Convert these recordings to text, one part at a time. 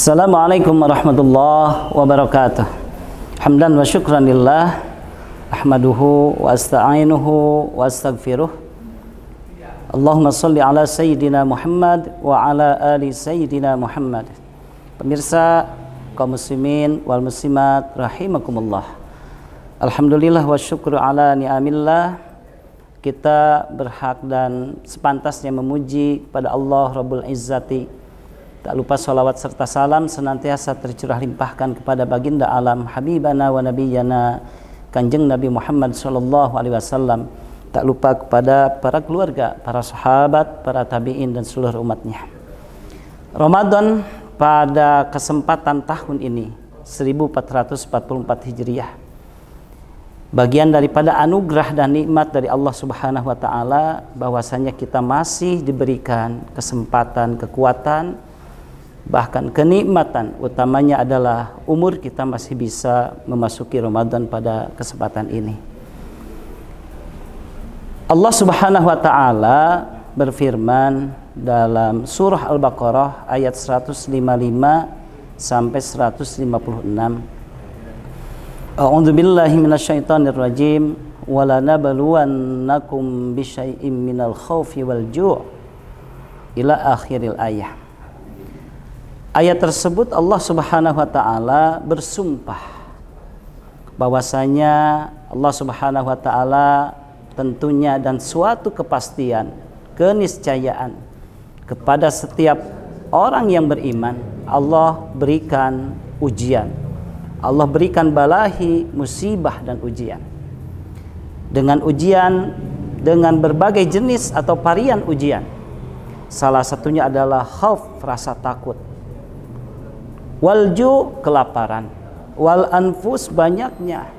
Assalamualaikum warahmatullahi wabarakatuh. Hamdan wa syukran lillah, ahmaduhu wa asta'inuhu wa astaghfiruh. Allahumma salli ala sayyidina Muhammad wa ala ali sayyidina Muhammad. Pemirsa kaum muslimin wal muslimat rahimakumullah. Alhamdulillah wa syukru ala ni'amillah. Kita berhak dan sepantasnya memuji pada Allah Rabbul Izzati. Tak lupa salawat serta salam senantiasa tercurah limpahkan kepada baginda alam habibana wa nabiyana Kanjeng Nabi Muhammad sallallahu alaihi wasallam. Tak lupa kepada para keluarga, para sahabat, para tabi'in dan seluruh umatnya. Ramadan pada kesempatan tahun ini 1444 Hijriah, bagian daripada anugerah dan nikmat dari Allah Subhanahu wa taala bahwasanya kita masih diberikan kesempatan, kekuatan, bahkan kenikmatan, utamanya adalah umur kita masih bisa memasuki Ramadan pada kesempatan ini. Allah Subhanahu wa taala berfirman dalam surah Al-Baqarah ayat 155 sampai 156. A'udzu billahi minasyaitonir rajim. Wala nabluwannakum bisyai'im minal khaufi wal ju' ila akhiril ayat. Ayat tersebut Allah Subhanahu wa taala bersumpah bahwasanya Allah Subhanahu wa taala tentunya dan suatu kepastian, keniscayaan kepada setiap orang yang beriman Allah berikan ujian. Allah berikan balahi, musibah dan ujian. Dengan ujian, dengan berbagai jenis atau varian ujian. Salah satunya adalah khauf, rasa takut. Walju, kelaparan. Wal anfus, banyaknya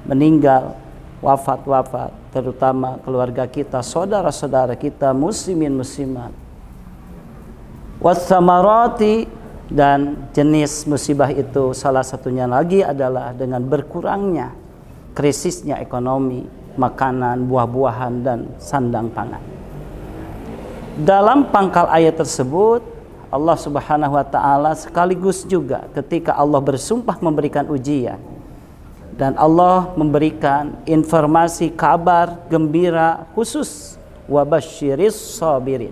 meninggal, wafat-wafat, terutama keluarga kita, saudara-saudara kita, muslimin muslimat. Wassamarati, dan jenis musibah itu salah satunya lagi adalah dengan berkurangnya, krisisnya ekonomi, makanan, buah-buahan dan sandang pangan. Dalam pangkal ayat tersebut Allah Subhanahu wa taala sekaligus juga ketika Allah bersumpah memberikan ujian dan Allah memberikan informasi kabar gembira khusus, wabasyiris sabirin.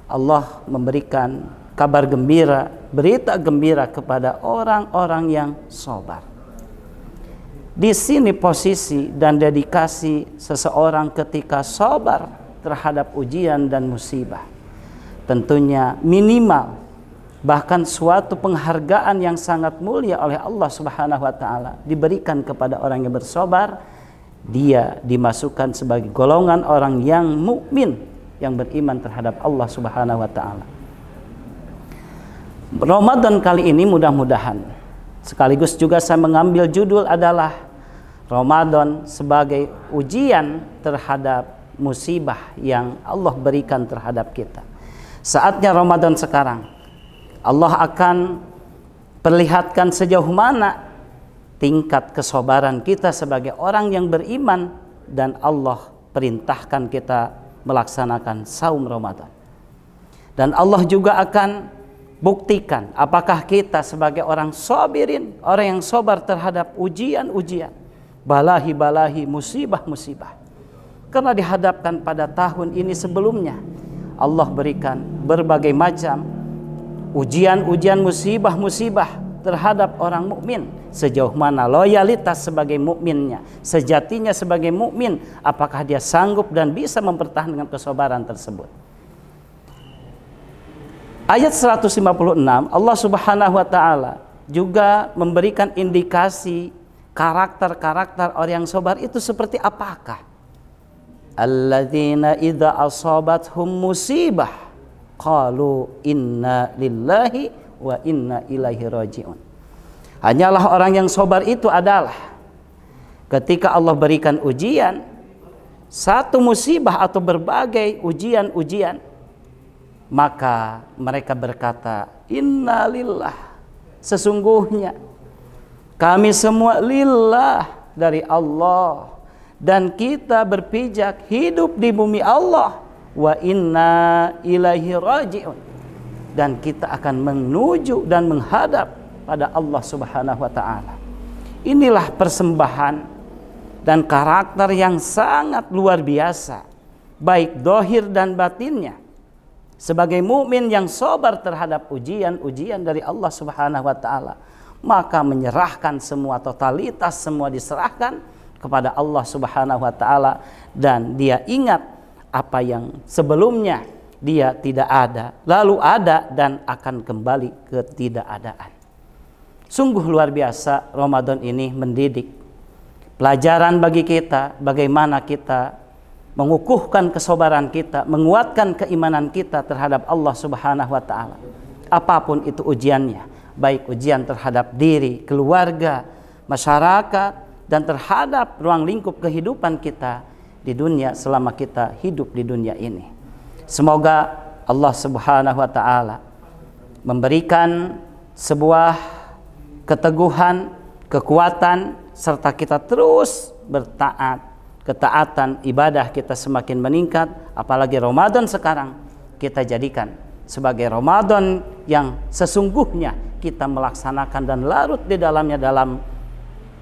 Allah memberikan kabar gembira, berita gembira kepada orang-orang yang sabar. Di sini posisi dan dedikasi seseorang ketika sabar terhadap ujian dan musibah. Tentunya minimal bahkan suatu penghargaan yang sangat mulia oleh Allah Subhanahu wa taala diberikan kepada orang yang bersabar. Dia dimasukkan sebagai golongan orang yang mukmin, yang beriman terhadap Allah Subhanahu wa taala. Ramadan kali ini mudah-mudahan sekaligus juga saya mengambil judul adalah Ramadan sebagai ujian terhadap musibah yang Allah berikan terhadap kita. Saatnya Ramadan sekarang Allah akan perlihatkan sejauh mana tingkat kesabaran kita sebagai orang yang beriman, dan Allah perintahkan kita melaksanakan saum Ramadan. Dan Allah juga akan buktikan apakah kita sebagai orang sabirin, orang yang sabar terhadap ujian-ujian, balahi-balahi, musibah-musibah. Karena dihadapkan pada tahun ini sebelumnya Allah berikan berbagai macam ujian-ujian, musibah-musibah terhadap orang mukmin. Sejauh mana loyalitas sebagai mukminnya, sejatinya sebagai mukmin, apakah dia sanggup dan bisa mempertahankan kesabaran tersebut. Ayat 156 Allah Subhanahu wa taala juga memberikan indikasi karakter-karakter orang yang sabar itu seperti apakah. Alladzina idza asabathum musibah qalu inna lillahi wa inna ilaihi rajiun. Hanyalah orang yang sabar itu adalah ketika Allah berikan ujian, satu musibah atau berbagai ujian-ujian, maka mereka berkata inna lillah, sesungguhnya kami semua lillah, dari Allah, dan kita berpijak hidup di bumi Allah, wa inna ilaihi rajiun, dan kita akan menuju dan menghadap pada Allah Subhanahu wa taala. Inilah persembahan dan karakter yang sangat luar biasa, baik dohir dan batinnya. Sebagai mukmin yang sabar terhadap ujian-ujian dari Allah Subhanahu wa taala, maka menyerahkan semua, totalitas semua diserahkan kepada Allah Subhanahu wa taala, dan dia ingat apa yang sebelumnya dia tidak ada, lalu ada dan akan kembali ke ketidakadaan. Sungguh luar biasa Ramadan ini mendidik pelajaran bagi kita bagaimana kita mengukuhkan kesabaran kita, menguatkan keimanan kita terhadap Allah Subhanahu wa taala. Apapun itu ujiannya, baik ujian terhadap diri, keluarga, masyarakat, dan terhadap ruang lingkup kehidupan kita di dunia selama kita hidup di dunia ini. Semoga Allah Subhanahu wa taala memberikan sebuah keteguhan, kekuatan, serta kita terus bertaat. Ketaatan ibadah kita semakin meningkat, apalagi Ramadan sekarang kita jadikan sebagai Ramadan yang sesungguhnya kita melaksanakan dan larut di dalamnya dalam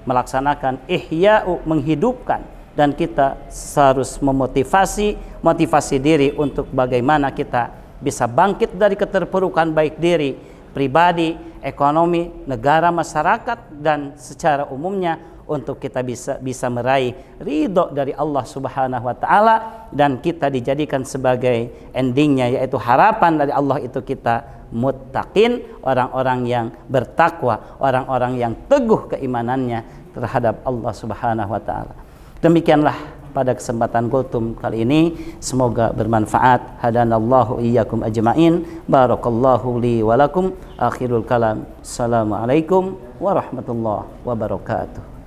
melaksanakan ihya'u, menghidupkan, dan kita harus motivasi diri untuk bagaimana kita bisa bangkit dari keterpurukan baik diri, pribadi, ekonomi, negara, masyarakat, dan secara umumnya untuk kita bisa meraih ridho dari Allah Subhanahu wa taala, dan kita dijadikan sebagai endingnya yaitu harapan dari Allah itu kita muttaqin, orang-orang yang bertakwa, orang-orang yang teguh keimanannya terhadap Allah Subhanahu wa taala. Demikianlah pada kesempatan kultum kali ini, semoga bermanfaat. Hadanallahu iyyakum ajma'in. Barakallahu li wa lakum. Akhirul kalam. Assalamualaikum warahmatullahi wabarakatuh.